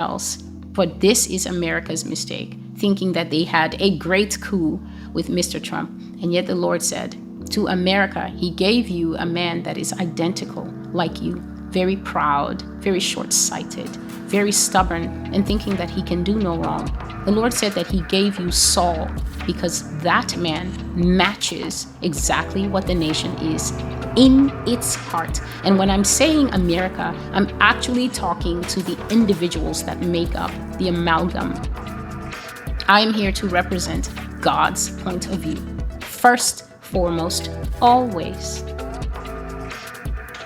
else. But this is America's mistake, thinking that they had a great coup with Mr. Trump. And yet the Lord said to America, he gave you a man that is identical like you, very proud, very short-sighted, very stubborn, and thinking that he can do no wrong. The Lord said that he gave you Saul because that man matches exactly what the nation is in its heart. And when I'm saying America, I'm actually talking to the individuals that make up the amalgam. I am here to represent God's point of view, first, foremost, always.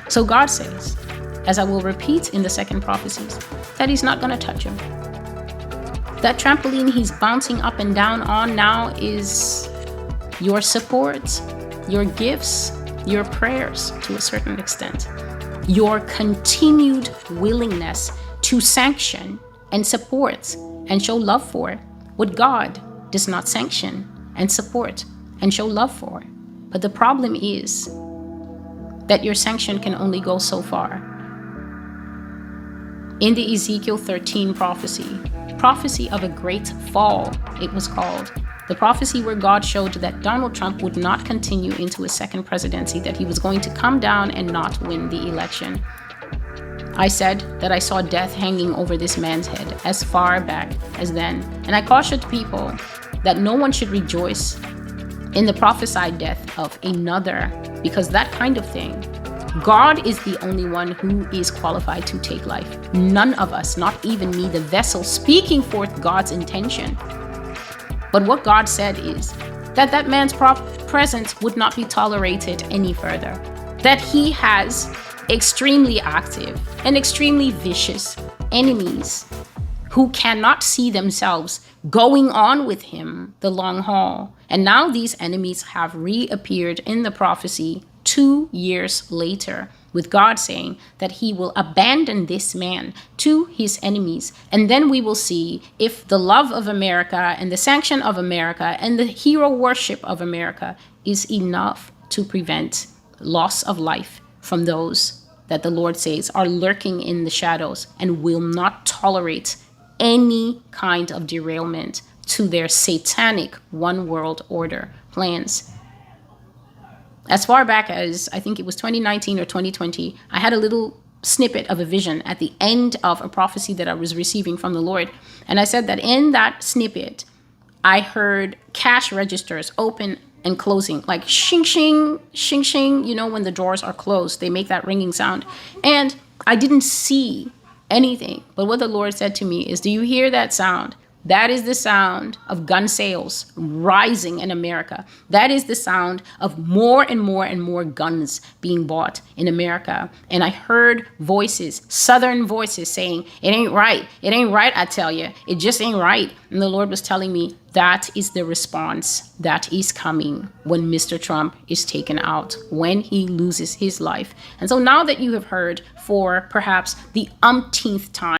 So God says, as I will repeat in the second prophecies, that he's not going to touch him. That trampoline he's bouncing up and down on now is your support, your gifts, your prayers to a certain extent, your continued willingness to sanction and support and show love for what God does not sanction and support and show love for. But the problem is that your sanction can only go so far. In the Ezekiel 13 prophecy of a great fall, it was called, the prophecy where God showed that Donald Trump would not continue into a second presidency, that he was going to come down and not win the election. I said that I saw death hanging over this man's head as far back as then. And I cautioned people that no one should rejoice in the prophesied death of another, because that kind of thing, God is the only one who is qualified to take life. None of us, not even me, the vessel speaking forth God's intention. But what God said is that that man's presence would not be tolerated any further. That he has extremely active and extremely vicious enemies who cannot see themselves going on with him the long haul. And now these enemies have reappeared in the prophecy 2 years later, with God saying that he will abandon this man to his enemies. And then we will see if the love of America and the sanction of America and the hero worship of America is enough to prevent loss of life from those that the Lord says are lurking in the shadows and will not tolerate any kind of derailment to their satanic one world order plans. As far back as, I think it was 2019 or 2020, I had a little snippet of a vision at the end of a prophecy that I was receiving from the Lord. And I said that in that snippet, I heard cash registers open and closing, like shing, shing, shing, shing. You know, when the doors are closed, they make that ringing sound. And I didn't see anything. But what the Lord said to me is, do you hear that sound? That is the sound of gun sales rising in America. That is the sound of more and more and more guns being bought in America. And I heard voices, Southern voices saying, it ain't right. It ain't right, I tell you. It just ain't right. And the Lord was telling me that is the response that is coming when Mr. Trump is taken out, when he loses his life. And so now that you have heard for perhaps the umpteenth time,